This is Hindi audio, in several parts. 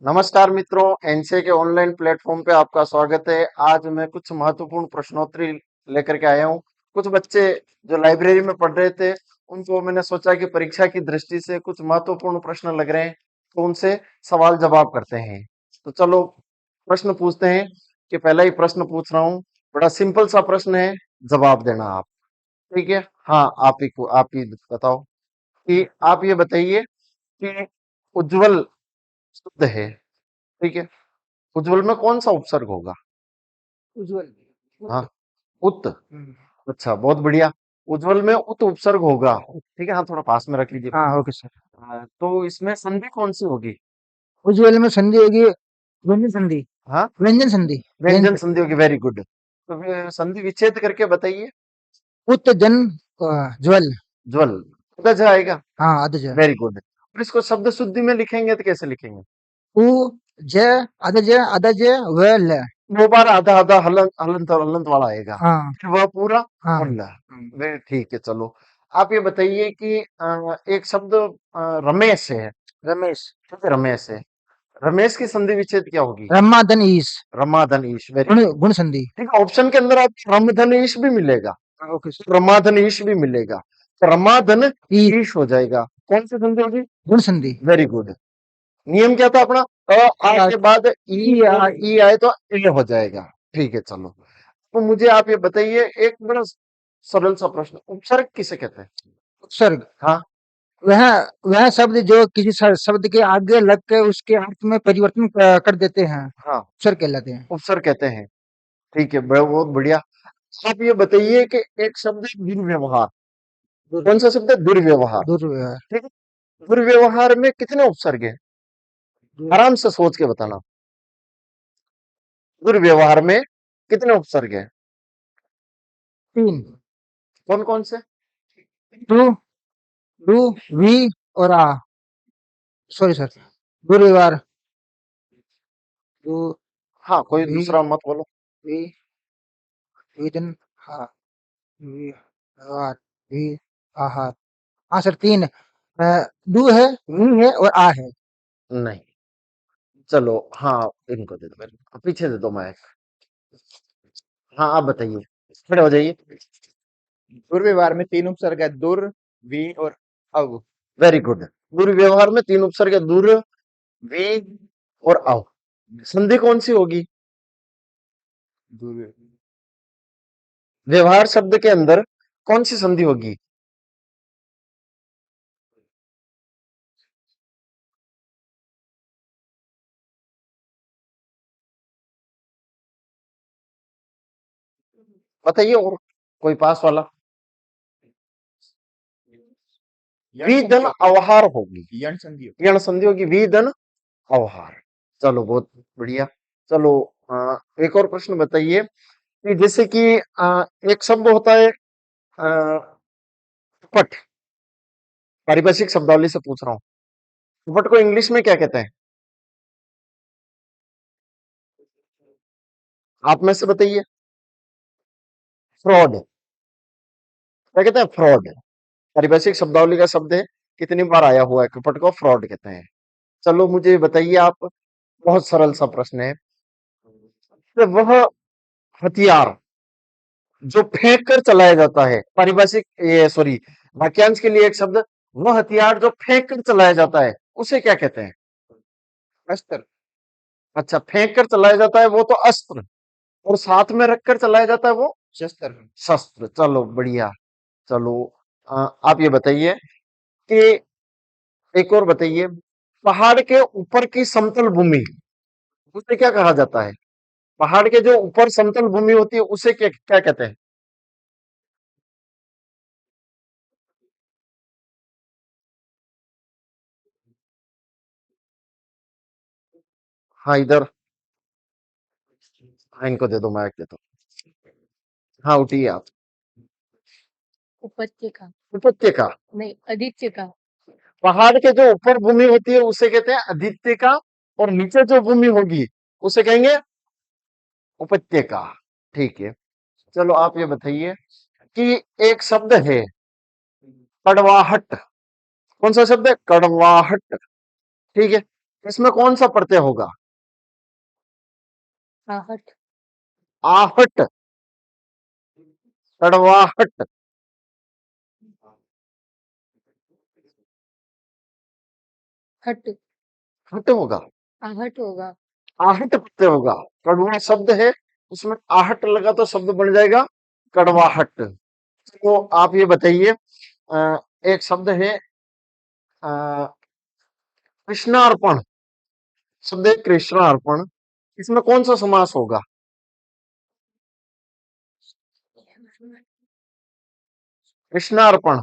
नमस्कार मित्रों, एनसीए के ऑनलाइन प्लेटफॉर्म पे आपका स्वागत है। आज मैं कुछ महत्वपूर्ण प्रश्नोत्तरी लेकर के आया हूँ। कुछ बच्चे जो लाइब्रेरी में पढ़ रहे थे, उनको मैंने सोचा कि परीक्षा की दृष्टि से कुछ महत्वपूर्ण प्रश्न लग रहे हैं, तो उनसे सवाल जवाब करते हैं। तो चलो प्रश्न पूछते हैं। कि पहला ही प्रश्न पूछ रहा हूँ, बड़ा सिंपल सा प्रश्न है, जवाब देना आप। ठीक है? हाँ, आप ही बताओ कि आप ये बताइए कि उज्जवल शब्द है, ठीक है? उज्जवल में कौन सा उपसर्ग होगा? उज्जवल। हाँ, उत। अच्छा, बहुत बढ़िया। उज्जवल में उत उपसर्ग होगा। ठीक है, हाँ, थोड़ा पास में रख लीजिए। हाँ, ओके सर। तो इसमें संधि कौन सी होगी? उज्ज्वल में संधि होगी, व्यंजन संधि। हाँ, व्यंजन संधि। व्यंजन व्यंजन। संधि होगी। Very good. तो फिर संधि विच्छेद करके बताइए। उत जन ज्वल। ज्वल। उदज आएगा। हाँ, अधज। Very good. और इसको शब्द शुद्धि में लिखेंगे तो कैसे लिखेंगे? उ ज अधज अधज व ल। दो बार आधा आधा हलंत हलंत और हलंत वाला आएगा, हाँ। फिर वह पूरा हाँ। मुल्ला। वे ठीक है, चलो। आप ये बताइए कि एक शब्द रमेश है। रमेश। ठीक है, रमेश है। रमेश की संधि विच्छेद क्या होगी? रमादन ईश। रमाधन ईश। वेरी गुण गुड। गुण संधि। ठीक है, ऑप्शन के अंदर आप रमधन ईश भी मिलेगा, हाँ, ओके सर। रमाधन ईश भी मिलेगा, तो रमाधन ई। ईश हो जाएगा। कौन सी संधि होगी? गुण संधि। Very good. नियम क्या था अपना? आ आ, के बाद ई आए तो ए हो जाएगा। ठीक है, चलो। तो मुझे आप ये बताइए, एक बड़ा सरल सा प्रश्न, उपसर्ग किसे कहते हैं? उपसर्ग। हाँ। वह वह शब्द जो किसी शब्द के आगे लग के उसके अर्थ में परिवर्तन कर देते हैं, हाँ, उपसर्ग कहलाते हैं। उपसर्ग कहते हैं। ठीक है, बहुत बढ़िया। आप ये बताइए कि एक शब्द है दुर्व्यवहार। दुर कौन सा शब्द है? दुर्व्यवहार। दुर्व्यवहार। ठीक है। दुर्व्यवहार में कितने उपसर्ग है? दुर आराम से सोच के बताना। दुर्व्यवहार में कितने उपसर्ग है? तीन। कौन कौन से? टू डू वी और आ। Sorry sir. दुर्व्यवहार। दो। हाँ, कोई वी। दूसरा मत बोलो। वी। विदन। हाँ। वी। आर। वी। आहार। हाँ सर, तीन। डू है, वी है और आ है। नहीं। चलो, हाँ, इनको दे दो, मेरे को पीछे दे दो माइक। हाँ, आप बताइए, खड़े हो जाइए। दुर्व्यवहार में तीन उपसर्ग है, दुर, वी और अव। Very good. दुर्व्यवहार में तीन उपसर्ग है, दुर, वी और अव। संधि कौन सी होगी? दुर व्यवहार शब्द के अंदर कौन सी संधि होगी? बताइए, और कोई पास वाला? यण वी संधि धन होगी। अवहार होगी। यण संधि होगी। यण संधि होगी, वी धन अवहार। चलो, बहुत बढ़िया। चलो, एक और प्रश्न बताइए कि जैसे कि एक शब्द होता है पट। पारिभाषिक शब्दावली से पूछ रहा हूँ, पट को इंग्लिश में क्या कहते हैं? आप में से बताइए। फ्रॉड। क्या कहते हैं? फ्रॉड। पारिभाषिक शब्दावली का शब्द है, कितनी बार आया हुआ है कपट को फ्रॉड कहते हैं। चलो, मुझे बताइए आप। बहुत सरल सा प्रश्न है। तो वह हथियार जो फेंक कर चलाया जाता है, पारिभाषिक ये सॉरी, वाक्यांश के लिए एक शब्द, वह हथियार जो फेंक कर चलाया जाता है, उसे क्या कहते हैं? अस्त्र। अच्छा, फेंक कर चलाया जाता है वो तो अस्त्र, और साथ में रखकर चलाया जाता है वो शस्त्र। शस्त्र। चलो, बढ़िया। चलो, आप ये बताइए कि एक और बताइए, पहाड़ के ऊपर की समतल भूमि, उसे क्या कहा जाता है? पहाड़ के जो ऊपर समतल भूमि होती है, उसे क्या क्या कहते हैं? हाँ, इधर। हाँ, इनको दे दो, माइक दे दो। हाँ, उठिए आप। उपत्यका। उपत्यका। नहीं, आदित्य का। पहाड़ के जो ऊपर भूमि होती है उसे कहते हैं अधित्यका, और नीचे जो भूमि होगी उसे कहेंगे उपत्यका। ठीक है। चलो, आप ये बताइए कि एक शब्द है कड़वाहट। कौन सा शब्द है? कड़वाहट। ठीक है। इसमें कौन सा प्रत्यय होगा? आहट। आहट, कड़वाहट, हट। हट होगा, आहट होगा। आहट प्रत्यय होगा। कड़वा शब्द है, उसमें आहट लगा तो शब्द बन जाएगा कड़वाहट। तो आप ये बताइए, एक शब्द है अ, कृष्णार्पण, शब्द है कृष्णार्पण, इसमें कौन सा समास होगा? कृष्णार्पण।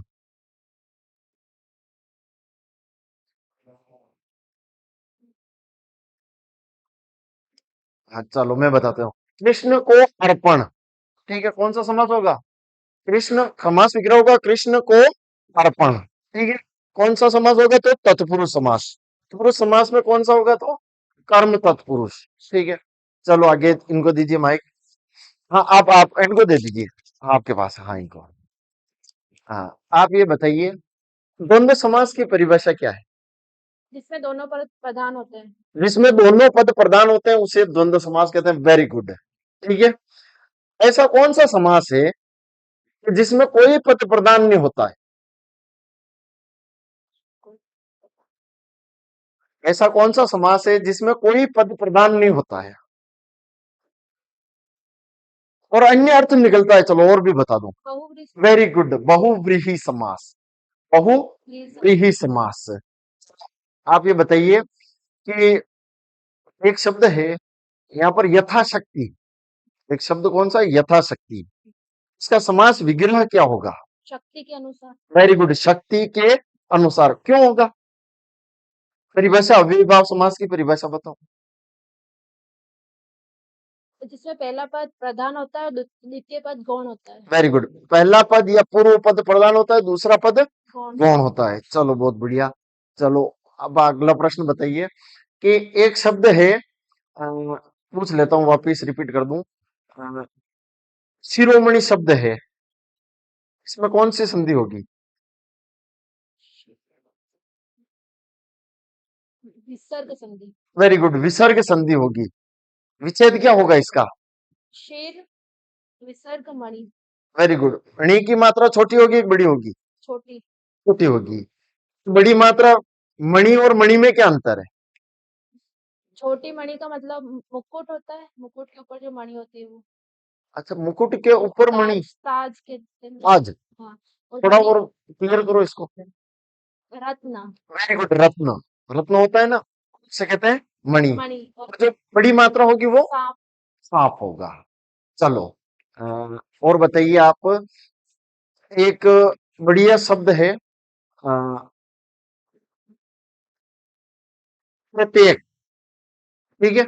हाँ चलो मैं बताता हूँ। कृष्ण को अर्पण, ठीक है, कौन सा समास होगा? कृष्ण, समास विग्रह होगा कृष्ण को अर्पण, ठीक है। कौन सा समास होगा? तो तत्पुरुष समास। तत्पुरुष समास में कौन सा होगा? तो कर्म तत्पुरुष, ठीक है। चलो आगे इनको दीजिए माइक। हाँ आप इनको दे दीजिए, आपके पास है, हाँ इनको। हाँ आप ये बताइए, द्वंद्व समास की परिभाषा क्या है? जिसमें दोनों पद प्रधान होते हैं। जिसमें दोनों पद प्रधान होते हैं उसे द्वंद्व समास कहते हैं। वेरी गुड, ठीक है। ऐसा कौन सा समास है कि जिसमें कोई पद प्रधान नहीं होता है? ऐसा कौन सा समास है जिसमें कोई पद प्रधान नहीं होता है और अन्य अर्थ निकलता है? चलो और भी बता दूं। बहुव्रीहि वेरी गुड, बहुव्रीहि समास, बहुव्रीहि समास। आप ये बताइए कि एक शब्द है यहाँ पर यथाशक्ति, एक शब्द कौन सा? यथाशक्ति, इसका समास विग्रह क्या होगा? शक्ति के अनुसार। वेरी गुड, शक्ति के अनुसार। क्यों होगा? परिभाषा, अव्ययीभाव समास की परिभाषा बताओ। तो जिसमें पहला पद प्रधान होता है और द्वितीय पद गौण होता है। वेरी गुड, पहला पद या पूर्व पद प्रधान होता है, दूसरा पद गौण। गौण होता है। चलो बहुत बढ़िया। चलो अब अगला प्रश्न बताइए कि एक शब्द है, पूछ लेता हूँ, वापिस रिपीट कर दूं। शिरोमणि शब्द है, इसमें कौन सी संधि होगी? विसर्ग संधि। वेरी गुड, विसर्ग संधि होगी। विच्छेद क्या होगा इसका? शेर विसर्ग मणि। वेरी गुड, णी की मात्रा छोटी होगी कि बड़ी होगी? छोटी। छोटी होगी। बड़ी मात्रा, मणि और मणि में क्या अंतर है? छोटी मणि का मतलब मुकुट होता है, मुकुट के ऊपर जो मणि होती है वो। अच्छा, मुकुट के ऊपर मणि, ताज कहते हैं। आज हाँ। और थोड़ा मणि और क्लियर करो इसको। रत्न। वेरी गुड, रत्न। रत्न होता है ना, उसे कहते हैं मणि। मणि और और जो बड़ी मात्रा होगी वो सांप। सांप होगा। चलो अ, और बताइए आप, एक बढ़िया शब्द है प्रत्येक, ठीक है,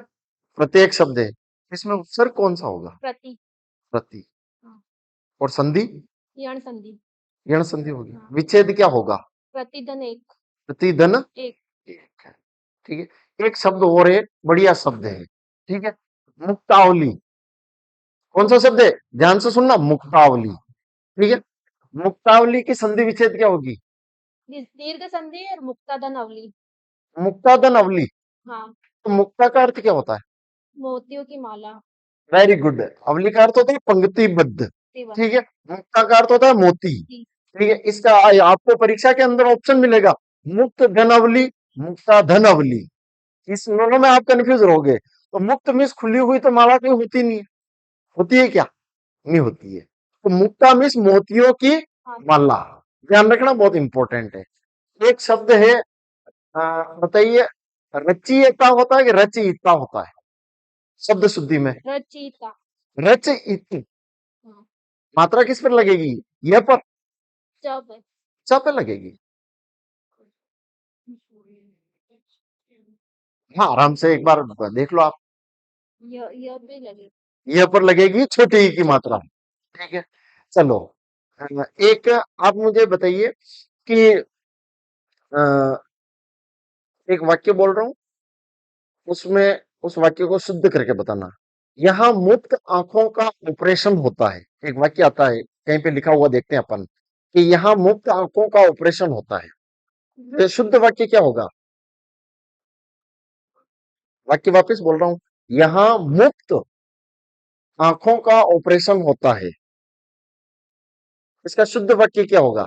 प्रत्येक शब्द है, इसमें उपसर्ग कौन सा होगा? प्रति। प्रति। हाँ। और संधि? यण संधि। यण संधि होगी। हाँ। विच्छेद क्या होगा? प्रतिधन एक। प्रतिधन एक। एक है, ठीक है। एक शब्द और है, बढ़िया शब्द है, ठीक है, मुक्तावली। कौन सा शब्द है? ध्यान से सुनना, मुक्तावली, ठीक है। मुक्तावली की संधि विच्छेद क्या होगी? दीर्घ संधि और मुक्ताधन अवली। मुक्ताधन अवली। हाँ। तो मुक्ता का अर्थ क्या होता है? मोतियों की माला। Very good. अवली का अर्थ होता है पंक्तिबद्ध, सेवा। ठीक है। मुक्ता का अर्थ होता है मोती, जी। ठीक है। इसका आपको परीक्षा के अंदर ऑप्शन मिलेगा, मुक्त धन अवली, मुक्ता धन अवली। इस दोनों में आप कंफ्यूज रहोगे। तो मुक्त मीन्स खुली हुई तो माला कहीं होती नहीं है, होती है क्या? नहीं होती है। तो मुक्ता मीन्स मोतियों की हाँ। माला, ध्यान रखना, बहुत इंपॉर्टेंट है। एक शब्द है, बताइए, रचयिता होता है कि रचयिता होता है शब्द शुद्धि में? रचयिता। रचयित, हाँ। मात्रा किस पर लगेगी? यह पर, जब है। च पे लगेगी। हाँ आराम से एक बार देख लो आप, यह भी लगे। यह पर लगेगी छोटी ई की मात्रा, ठीक है। चलो एक आप मुझे बताइए कि अ, एक वाक्य बोल रहा हूं, उसमें उस वाक्य को शुद्ध करके बताना। यहाँ मुक्त आंखों का ऑपरेशन होता है, एक वाक्य आता है, कहीं पे लिखा हुआ देखते हैं अपन कि यहाँ मुक्त आंखों का ऑपरेशन होता है। तो शुद्ध वाक्य क्या होगा? वाक्य वापस बोल रहा हूं, यहाँ मुफ्त आंखों का ऑपरेशन होता है। इसका शुद्ध वाक्य क्या होगा?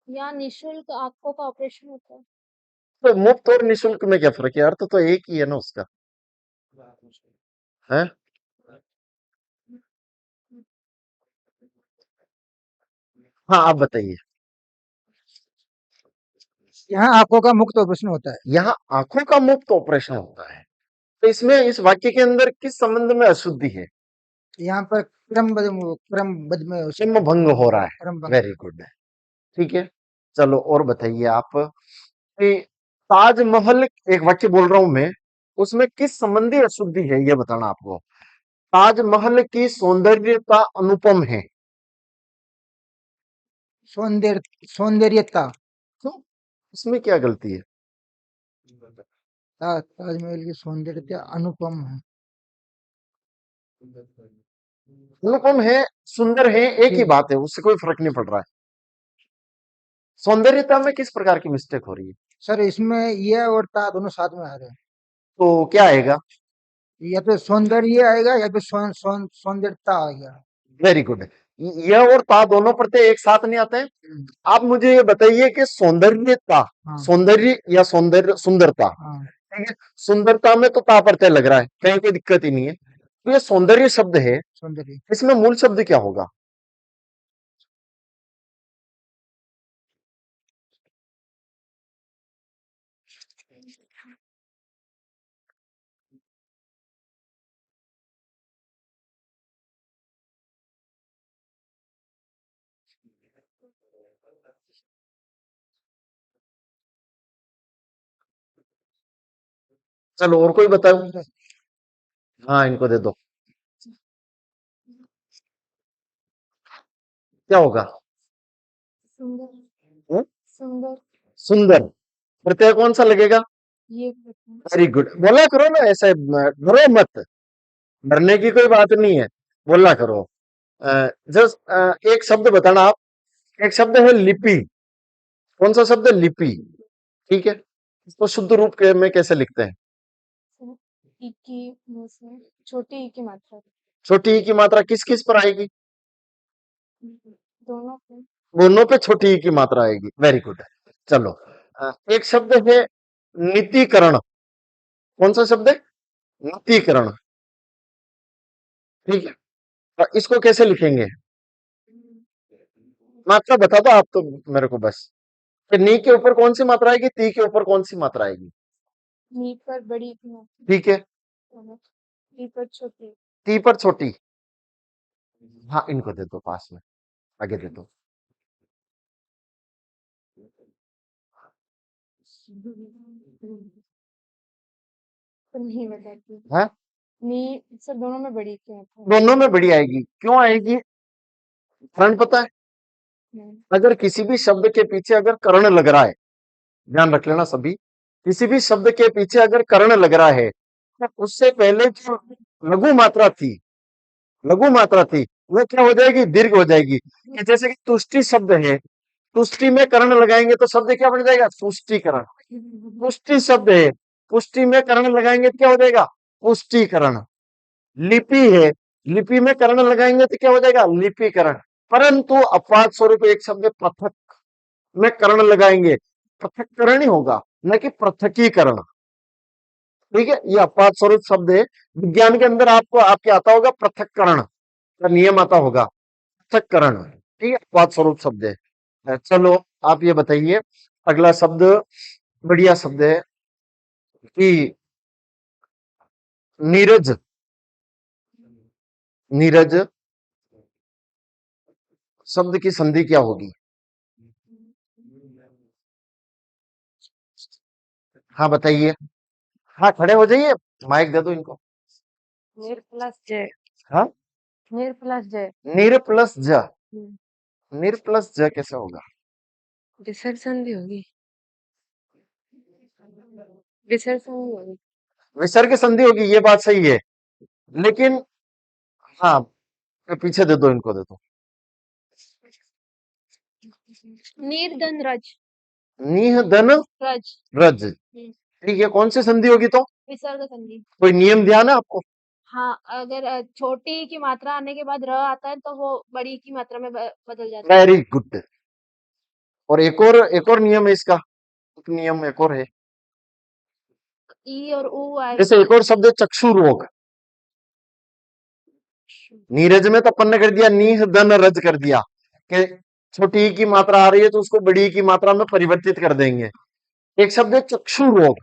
यहाँ निःशुल्क आंखों का ऑपरेशन होता है। तो मुफ्त और निःशुल्क में क्या फर्क है? अर्थ तो एक ही है ना उसका, है? हाँ, आप बताइए। यहाँ आंखों का मुक्त ऑपरेशन होता है। यहाँ आंखों का मुफ्त ऑपरेशन होता है, तो इसमें इस वाक्य के अंदर किस संबंध में अशुद्धि है? यहाँ पर क्रमबद्ध में चिन्ह भंग हो रहा है। क्रमभंग। वेरी गुड, ठीक है। चलो और बताइए आप कि ताजमहल, एक वाक्य बोल रहा हूं मैं, उसमें किस संबंधी अशुद्धि है ये बताना आपको। ताजमहल की सौंदर्यता अनुपम है। सौंदर्यता। क्यों? इसमें क्या गलती है? ताजमहल की सौंदर्यता अनुपम है। अनुपम है, सुंदर है, एक ही ठीक। बात है, उससे कोई फर्क नहीं पड़ रहा है। सौंदर्यता में किस प्रकार की मिस्टेक हो रही है? सर इसमें ये और ता दोनों साथ में आ रहे हैं। तो क्या आएगा? या तो सौंदर्य आएगा या फिर सौंदर्यता आएगा। Very good. यह और ता दोनों प्रत्यय एक साथ नहीं आते हैं। आप मुझे ये बताइए कि सौंदर्यता, हाँ सौंदर्य या सौंदर्य, सुंदरता, हाँ ठीक है। सुंदरता में तो ता प्रत्यय लग रहा है, कहीं कोई दिक्कत ही नहीं है। तो ये सौंदर्य शब्द है, सौंदर्य। इसमें मूल शब्द क्या होगा? चलो और कोई बताओ। हाँ, इनको दे दो। क्या होगा? सुंदर। हम्म? सुंदर। सुंदर। प्रत्यय कौन सा लगेगा? ये प्रत्यय। वेरी गुड, बोला करो ना, ऐसे डरो मत, डरने की कोई बात नहीं है, बोला करो। जस्ट एक शब्द बताना आप। एक शब्द है लिपि। कौन सा शब्द है? लिपि, ठीक है। इसको शुद्ध रूप में कैसे लिखते हैं? ई की मुंह से छोटी ई की मात्रा। छोटी ई की मात्रा किस किस पर आएगी? दोनों पे। दोनों पे छोटी ई की मात्रा आएगी। Very good. चलो, एक शब्द है नीतिकरण। कौन सा शब्द है? नीतिकरण, ठीक है। इसको कैसे लिखेंगे? मात्रा बता दो आप तो मेरे को बस, कि नी के ऊपर कौन सी मात्रा आएगी, ती के ऊपर कौन सी मात्रा आएगी? नी पर बड़ी ई की मात्रा। ठीक है। ती पर छोटी। ती पर छोटी। हाँ, इनको दे दो पास में, आगे दे दो। तो नहीं बताती। हाँ, नी सब दोनों में बड़ी ई की मात्रा। दोनों में बड़ी आएगी। क्यों आएगी? कारण पता है? अगर किसी भी शब्द के पीछे अगर कर्ण लग रहा है, ध्यान रख लेना सभी, किसी भी शब्द के पीछे अगर कर्ण लग रहा है, तो उससे पहले जो लघु मात्रा थी, लघु मात्रा थी, वो क्या हो जाएगी? दीर्घ हो जाएगी। कि जैसे कि तुष्टि शब्द है, तुष्टि में कर्ण लगाएंगे तो शब्द क्या बन जाएगा? तुष्टिकरण। पुष्टि शब्द है, पुष्टि में कर्ण लगाएंगे तो क्या हो जाएगा? पुष्टिकरण। लिपि है, लिपि में कर्ण लगाएंगे तो क्या हो जाएगा? लिपिकरण। परंतु अपवाद स्वरूप एक शब्द पृथक में कर्ण लगाएंगे, पृथक्करण ही होगा, न कि पृथकीकरण, ठीक है। ये अपवाद स्वरूप शब्द है। विज्ञान के अंदर आपको आपके आता होगा पृथक्करण का नियम आता होगा, पृथक्करण, ठीक है, अपवाद स्वरूप शब्द है। चलो आप ये बताइए, अगला शब्द बढ़िया शब्द है कि नीरज। नीरज शब्द की संधि क्या होगी? हाँ बताइए। हाँ, खड़े हो जाइए, माइक दे दो इनको। निर प्लस जय। हाँ, निर प्लस जय। निर प्लस ज। निर प्लस ज कैसे होगा? विसर्ग संधि होगी। विसर्ग संधि होगी। विसर्ग संधि होगी, ये बात सही है, लेकिन हाँ, पीछे दे दो, इनको दे दो। नीर धन रज। नीह धन रज। रज, ठीक है, कौन सी संधि होगी तो? विसर्ग संधि। कोई नियम ध्यान है आपको? हाँ, अगर छोटी की मात्रा आने के बाद र आता है तो वो बड़ी की मात्रा में बदल जाता है। Very good. और एक और नियम है इसका, एक नियम एक और है, ई और ऊ आए। जैसे एक और शब्द है चक्षु रोग। नीरज में तो अपन ने कर दिया, नीह धन रज कर दिया कि छोटी ई की मात्रा आ रही है तो उसको बड़ी ई की मात्रा में परिवर्तित कर देंगे। एक शब्द है चक्षु रोग,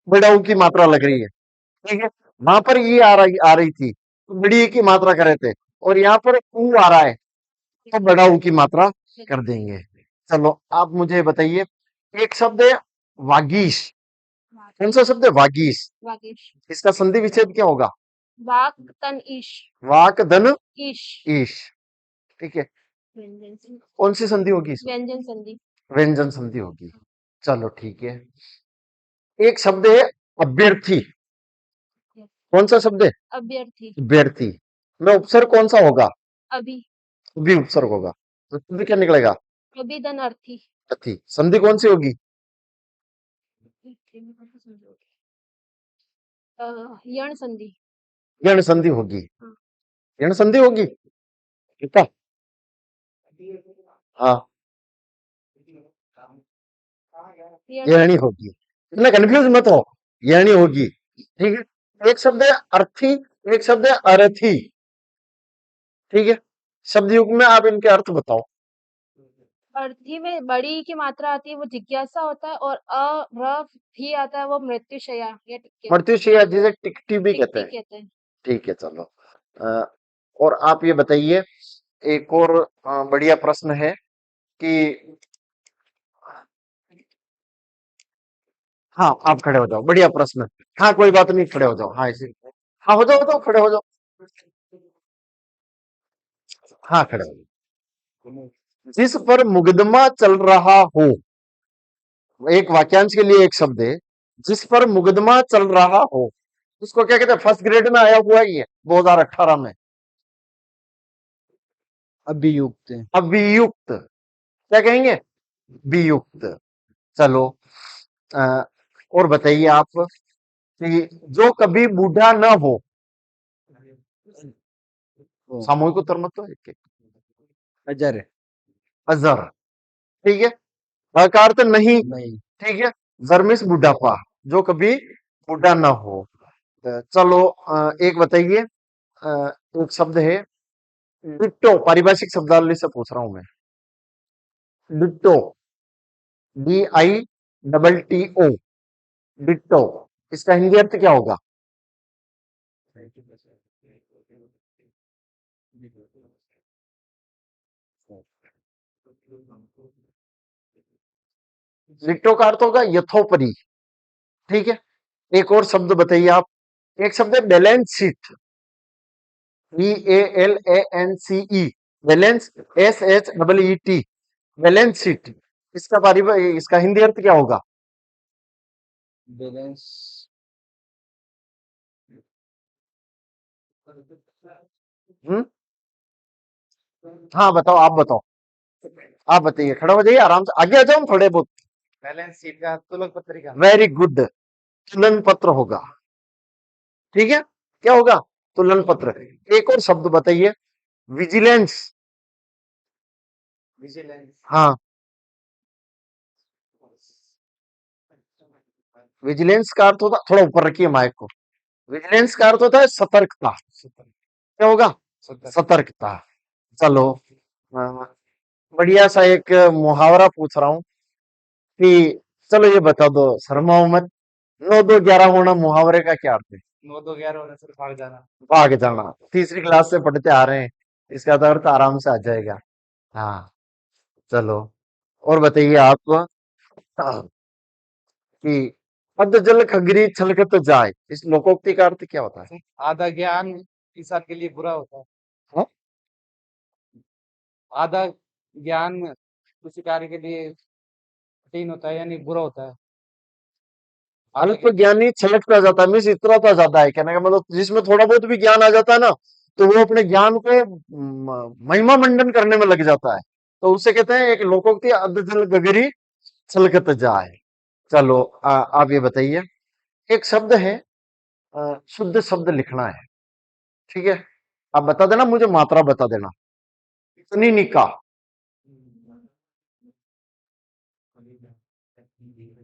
बड़ा ऊ की मात्रा लग रही है, ठीक है, वहां पर ये आ रही थी तो बड़ी ई की मात्रा करे थे, और यहाँ पर ऊ आ रहा है तो बड़ा ऊ की मात्रा कर देंगे। चलो आप मुझे बताइए, एक शब्द है वागीश। कौन सा शब्द है? वागीश। वागीश। इसका संधि विच्छेद क्या होगा? वाक तन ईश। वाक धन ईश। ईश। ठीक है, व्यंजन संधि। कौन सी संधि होगी इसमें? व्यंजन संधि। व्यंजन संधि होगी। चलो ठीक है, एक शब्द है अभ्यर्थी। कौन सा शब्द है? अभ्यर्थी। अभ्यर्थी में उपसर्ग कौन सा होगा? अभी। भी उपसर्ग होगा तो संधि क्या निकलेगा? अभिधन अर्थी। अर्थी। संधि कौन सी होगी? यण संधि। यण संधि होगी। हाँ। यण संधि होगी कितना? हाँ, यण यणी होगी। इतना कंफ्यूज मत हो, यणी होगी। ठीक है, एक शब्द है अर्थी, एक शब्द है अरथी। ठीक है, शब्द युग में आप इनके अर्थ बताओ। अर्थी में बड़ी की मात्रा आती है वो जिज्ञासा होता है, और र भी आता है वो मृत्युशया या टिक्के मृत्युशया जिसे टिकटी भी कहते टिकटी हैं। कहते हैं। ठीक है, चलो और आप ये बताइए, एक और बढ़िया प्रश्न है कि हाँ आप खड़े हो जाओ, बढ़िया प्रश्न। हाँ कोई बात नहीं, खड़े हो जाओ। हाँ इसी, हाँ हो जाओ, खड़े हो जाओ। हाँ खड़े हो जाओ। जिस पर मुकदमा चल रहा हो, एक वाक्यांश के लिए एक शब्द है, जिस पर मुकदमा चल रहा हो, उसको क्या कहते हैं? फर्स्ट ग्रेड में आया हुआ ही है 2018 में, अभियुक्त। अभियुक्त। क्या कहेंगे? वियुक्त। चलो अ, और बताइए आप कि जो कभी बूढ़ा न हो, सामूहिक उत्तर मत तो एक अजर। अजर। ठीक है, अकार तो नहीं, नहीं। ठीक है, जरमिस बुढ़ापा, जो कभी बूढ़ा ना हो। चलो एक बताइए, एक शब्द है डिट्टो, पारिभाषिक शब्दावली से पूछ रहा हूं मैं। डिट्टो, DITTO, डिट्टो, इसका हिंदी अर्थ क्या होगा? डिट्टो का अर्थ होगा यथोपरि। ठीक है, एक और शब्द बताइए आप, एक शब्द है balance sheet, BALANCE, balance, SHEET, balance sheet, इसका इसका हिंदी अर्थ क्या होगा? बैलेंस। हम्म, हाँ बताओ, आप बताओ, आप बताइए, खड़ा हो जाइए, आराम से आगे आ जाओ थोड़े बहुत। बैलेंस शीट का तुलक पत्रिका। वेरी गुड, तुलन पत्र होगा। ठीक है, क्या होगा? तुलन पत्र। एक और शब्द बताइए, विजिलेंस। विजिलेंस। हाँ, विजिलेंस का अर्थ होता, थोड़ा ऊपर रखिए माइक को, विजिलेंस का अर्थ होता है सतर्कता। क्या होगा? सतर्कता। चलो बढ़िया सा एक मुहावरा पूछ रहा हूं कि, चलो ये बता दो, शर्माओ मत, 9 2 11 होना मुहावरे का क्या अर्थ है? 9 2 11 होने से भाग जाना। भाग जाना, तीसरी क्लास से पढ़ते आ रहे हैं, इसका तो अर्थ आराम से आ जाएगा। हाँ, चलो और बताइए आप कि अध जल खगरी छलकत जाए, इस लोकोक्ति का अर्थ क्या होता है? आधा ज्ञान इंसान के लिए बुरा होता है। हाँ? आधा ज्ञान किसी कार्य के लिए कठिन होता है, यानी बुरा होता है। अल्प ज्ञानी छलकता जाता है, मीन्स इतराता जाता है, कहने का मतलब जिसमें थोड़ा बहुत भी ज्ञान आ जाता है ना, तो वो अपने ज्ञान को महिमा मंडन करने में लग जाता है, तो उससे कहते हैं एक लोकोक्ति, अध जल गगरी छलकत जाए। चलो आप ये बताइए, एक शब्द है, शुद्ध शब्द लिखना है, ठीक है? आप बता देना, मुझे मात्रा बता देना। कनिनिका,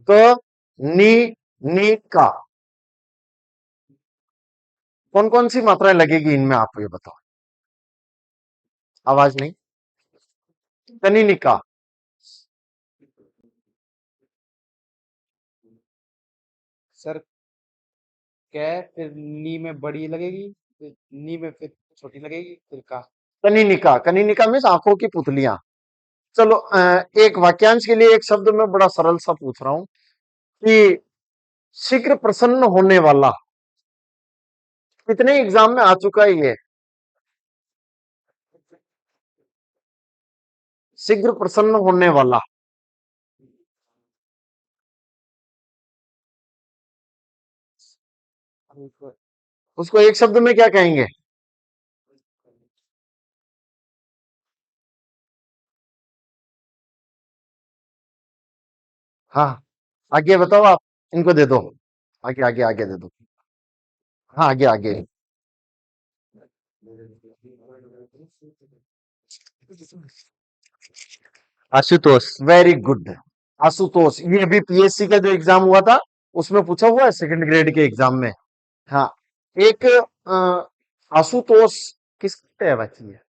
क नी नी का, कौन कौन सी मात्राएं लगेगी इनमें, आप ये बताओ। आवाज नहीं। कनिनिका, सर कै फिर नी में बड़ी लगेगी, फिर नी में फिर छोटी लगेगी, फिर का। कनिनिका, कनिनिका मीन्स आंखों की पुतलियां। चलो एक वाक्यांश के लिए एक शब्द में बड़ा सरल सा पूछ रहा हूं कि शीघ्र प्रसन्न होने वाला, कितने एग्जाम में आ चुका है ये? शीघ्र प्रसन्न होने वाला, उसको एक शब्द में क्या कहेंगे? हाँ, आगे बताओ आप, इनको दे दो, आगे आगे आगे दे दो। हाँ, आगे आगे। आशुतोष। Very good, Ashutosh. ये अभी पीएससी का जो एग्जाम हुआ था उसमें पूछा हुआ है, सेकंड ग्रेड के एग्जाम में। हाँ, एक आशुतोष किसका बच्ची है?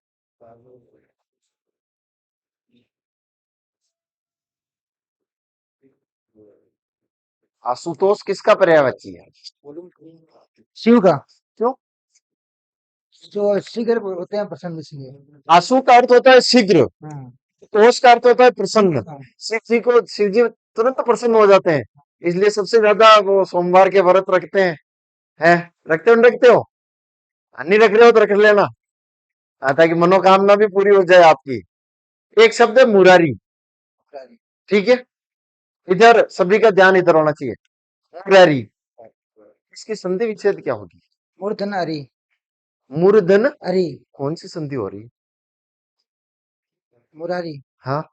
आशुतोष किसका पर्यायवाची है? शिव का, क्यों? जो शीघ्र होते हैं प्रसन्न इसलिए। आशु का अर्थ होता है शीघ्र, हाँ, तोष का अर्थ होता है प्रसन्न। हाँ, शिव जी तुरंत प्रसन्न हो जाते हैं, इसलिए सबसे ज्यादा वो सोमवार के व्रत रखते हैं। रखते हो नहीं रखते हो? नहीं रख रहे हो तो रख लेना, ताकि मनोकामना भी पूरी हो जाए आपकी। एक शब्द है मुरारी, ठीक है? इधर सभी का ध्यान इधर होना चाहिए। मुरारी, इसकी संधि विच्छेद क्या होगी? मूर्धन अरि, मूर्धन, अरि, कौन सी संधि हो रही है? मुरारी, हाँ,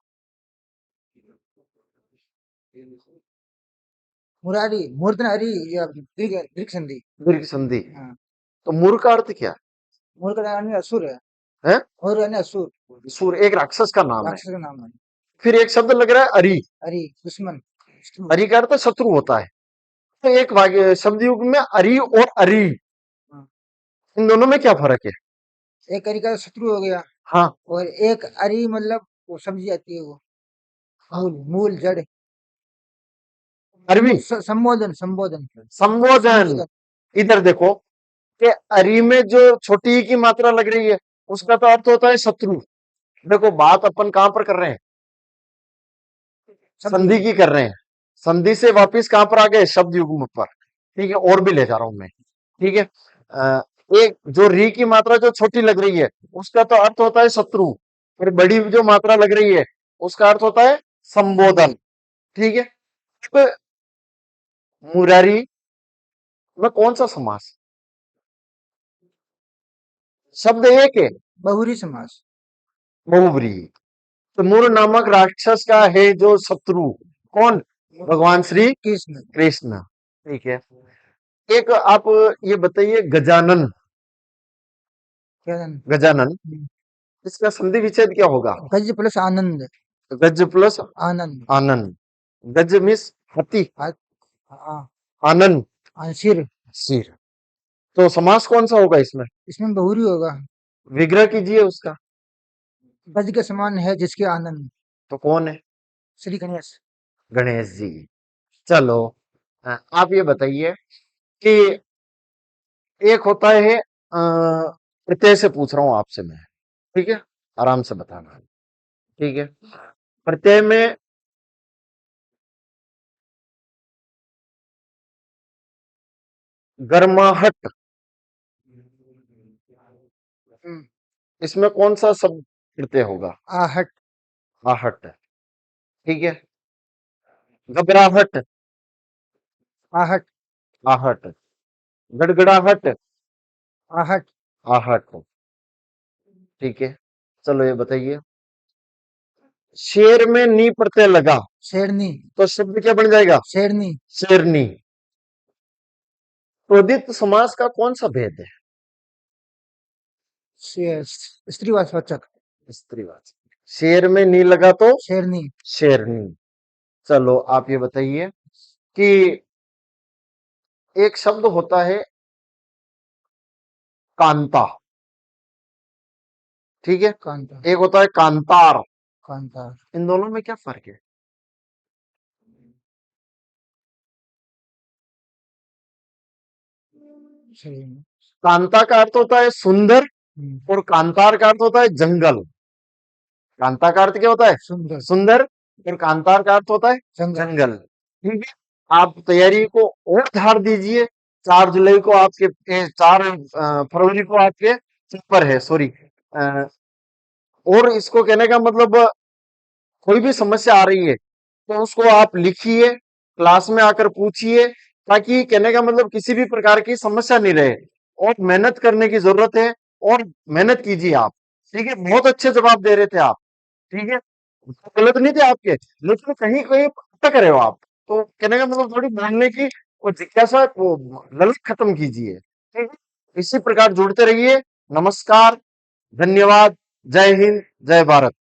मुरारी, मूर्धन अरि, या दीर्घ दीर्घ संधि। दीर्घ संधि। हाँ, तो मूर का अर्थ क्या मूर्ख का अन्य असुर है, है? और अन्य असुर सूर एक राक्षस का नाम है। राक्षस का नाम है। फिर एक शब्द लग रहा है अरि, अरि, दुश्मन, शत्रु। अरि का अर्थ शत्रु होता है। तो एक वाक्य शब्द युग में अरि और अरि, हाँ, इन दोनों में क्या फर्क है? एक अरि का शत्रु हो गया, हाँ, और एक अरि मतलब वो सब्जी आती है, वो मूल, मूल जड़, अरबी संबोधन, संबोधन, संबोधन। संबोधन। इधर देखो कि अरि में जो छोटी ई की मात्रा लग रही है उसका तो अर्थ होता है शत्रु। देखो बात अपन कहां पर कर रहे हैं? संधि की कर रहे हैं। संधि से वापिस कहां पर आ गए? शब्द युग्म पर, ठीक है? और भी ले जा रहा हूं मैं, ठीक है? एक जो री की मात्रा जो छोटी लग रही है उसका तो अर्थ होता है शत्रु, और बड़ी जो मात्रा लग रही है उसका अर्थ होता है संबोधन, ठीक है? अब मुरारी में कौन सा समास? शब्द एक है, बहुरी समास। बहुब्रीहि। तो मुर नामक राक्षस का है जो शत्रु, कौन? भगवान श्री कृष्ण, कृष्ण, ठीक है? एक आप ये बताइए, गजानन, क्या नाम? गजानन, इसका संधि विच्छेद क्या होगा? गज प्लस आनंद, गज प्लस आनंद, आनंद। गज मिस हाथी, हाँ, आनंद सिर। सिर। तो समास कौन सा होगा इसमें? इसमें बहुरी होगा। विग्रह कीजिए उसका। गज के समान है जिसके आनंद, तो कौन है? श्री गणेश। गणेश जी। चलो आप ये बताइए कि एक होता है, प्रत्यय से पूछ रहा हूं आपसे मैं, ठीक है? आराम से बताना, ठीक है? प्रत्यय में गर्माहट, हम्म, इसमें कौन सा शब्द प्रत्यय होगा? आहट, आहट, ठीक है? घबराहट, आहट, आहट। गड़गड़ाहट, आहट, आहट, ठीक है? चलो ये बताइए, शेर में नी प्रत्यय लगा शेरनी, तो शब्द क्या बन जाएगा? शेरनी, शेरनी। तद्धित समास का कौन सा भेद है? स्त्रीवाचक, स्त्रीवाचक। शेर में नी लगा तो शेरनी, शेरनी। चलो आप ये बताइए कि एक शब्द होता है कांता, ठीक है, कांता, एक होता है कांतार। कांता, इन दोनों में क्या फर्क है? शेरनी, कांता का अर्थ होता है सुंदर हम्म, और कांतार का अर्थ होता है जंगल। कांता का अर्थ क्या होता है? सुंदर, सुंदर। और कांतार का अर्थ होता है जंगल, जंगल। ठीक है, आप तैयारी को और धार दीजिए। 4 जुलाई को आपके 4 फरवरी को आपके पेपर है, सॉरी। और इसको कहने का मतलब कोई भी समस्या आ रही है तो उसको आप लिखिए, क्लास में आकर पूछिए, ताकि कहने का मतलब किसी भी प्रकार की समस्या नहीं रहे। और मेहनत करने की जरूरत है, और मेहनत कीजिए आप। ठीक है, बहुत अच्छे जवाब दे रहे थे आप। ठीक है, गलत नहीं थे आपके, लेकिन कहीं कहीं अटक रहे हो आप। तो कहने का मतलब थोड़ी बोलने की वो जिज्ञासा, वो ललक खत्म कीजिए। ठीक है, इसी प्रकार जुड़ते रहिए। नमस्कार, धन्यवाद, जय हिंद, जय भारत।